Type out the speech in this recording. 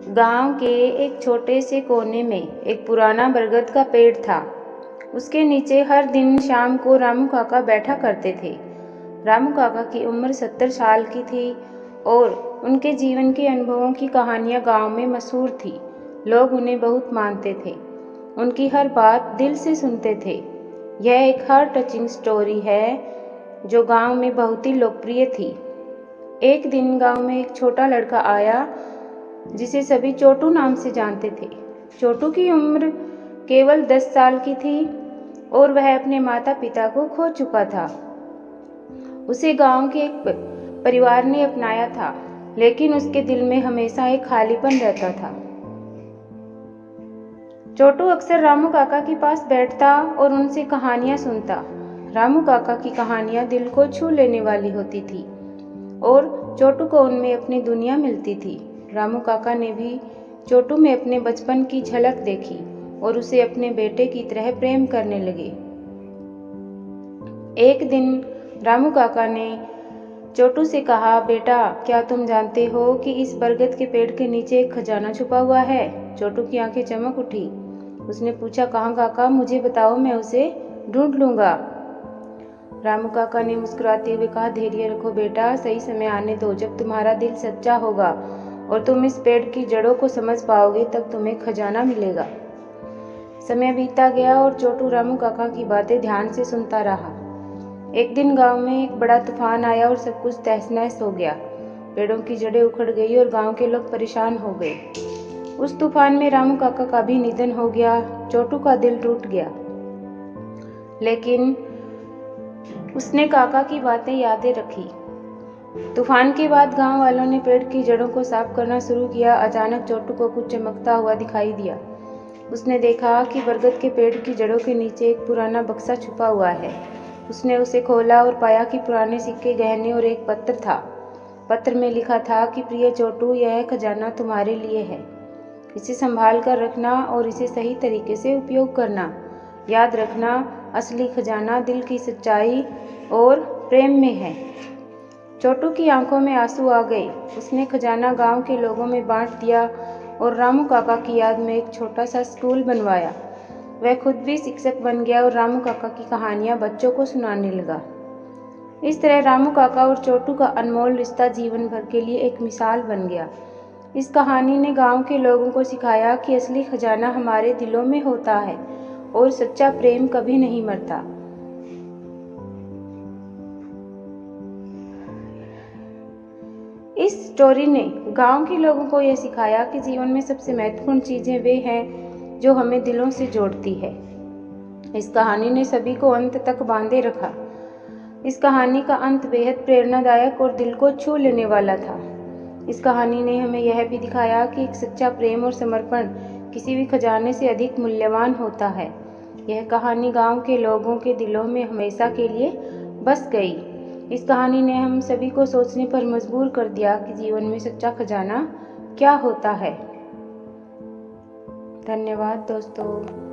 गांव के एक छोटे से कोने में एक पुराना बरगद का पेड़ था। उसके नीचे हर दिन शाम को रामू काका बैठा करते थे। रामू काका की उम्र 70 साल की थी और उनके जीवन के अनुभवों की कहानियां गांव में मशहूर थी। लोग उन्हें बहुत मानते थे, उनकी हर बात दिल से सुनते थे। यह एक हार्ट टचिंग स्टोरी है जो गांव में बहुत ही लोकप्रिय थी। एक दिन गांव में एक छोटा लड़का आया जिसे सभी चोटू नाम से जानते थे। चोटू की उम्र केवल 10 साल की थी और वह अपने माता पिता को खो चुका था। उसे गांव के एक परिवार ने अपनाया था, लेकिन उसके दिल में हमेशा एक खालीपन रहता था। चोटू अक्सर रामू काका के पास बैठता और उनसे कहानियां सुनता। रामू काका की कहानियां दिल को छू लेने वाली होती थी और चोटू को उनमें अपनी दुनिया मिलती थी। रामू काका ने भी चोटू में अपने बचपन की झलक देखी और उसे अपने बेटे की तरह प्रेम करने लगे। एक दिन रामू काका ने चोटू से कहा, बेटा, क्या तुम जानते हो कि इस बरगद के पेड़ के नीचे एक खजाना छुपा हुआ है? चोटू की आंखें चमक उठी। उसने पूछा, कहाँ काका? मुझे बताओ, मैं उसे ढूंढ लूंगा। रामू काका ने मुस्कुराते हुए कहा, धैर्य रखो बेटा, सही समय आने दो। जब तुम्हारा दिल सच्चा होगा और तुम इस पेड़ की जड़ों को समझ पाओगे, तब तुम्हें खजाना मिलेगा। समय बीतता गया और चोटू रामू काका की बातें ध्यान से सुनता रहा। एक दिन गांव में एक बड़ा तूफान आया और सब कुछ तहस नहस हो गया। पेड़ों की जड़ें उखड़ गई और गांव के लोग परेशान हो गए। उस तूफान में रामू काका का भी निधन हो गया। चोटू का दिल टूट गया, लेकिन उसने काका की बातें यादें रखी। तूफान के बाद गांव वालों ने पेड़ की जड़ों को साफ करना शुरू किया। अचानक चोटू को कुछ चमकता हुआ दिखाई दिया। उसने देखा कि बरगद के पेड़ की जड़ों के नीचे एक पुराना बक्सा छुपा हुआ है। उसने उसे खोला और पाया कि पुराने सिक्के, गहने और एक पत्र था। पत्र में लिखा था कि प्रिय चोटू, यह खजाना तुम्हारे लिए है। इसे संभाल कर रखना और इसे सही तरीके से उपयोग करना। याद रखना, असली खजाना दिल की सच्चाई और प्रेम में है। चोटू की आंखों में आंसू आ गए। उसने खजाना गांव के लोगों में बांट दिया और रामू काका की याद में एक छोटा सा स्कूल बनवाया। वह खुद भी शिक्षक बन गया और रामू काका की कहानियां बच्चों को सुनाने लगा। इस तरह रामू काका और चोटू का अनमोल रिश्ता जीवन भर के लिए एक मिसाल बन गया। इस कहानी ने गांव के लोगों को सिखाया कि असली खजाना हमारे दिलों में होता है और सच्चा प्रेम कभी नहीं मरता। इस स्टोरी ने गांव के लोगों को यह सिखाया कि जीवन में सबसे महत्वपूर्ण चीजें वे हैं जो हमें दिलों से जोड़ती है। इस कहानी ने सभी को अंत तक बांधे रखा। इस कहानी का अंत बेहद प्रेरणादायक और दिल को छू लेने वाला था। इस कहानी ने हमें यह भी दिखाया कि एक सच्चा प्रेम और समर्पण किसी भी खजाने से अधिक मूल्यवान होता है। यह कहानी गांव के लोगों के दिलों में हमेशा के लिए बस गई। इस कहानी ने हम सभी को सोचने पर मजबूर कर दिया कि जीवन में सच्चा खजाना क्या होता है। धन्यवाद दोस्तों।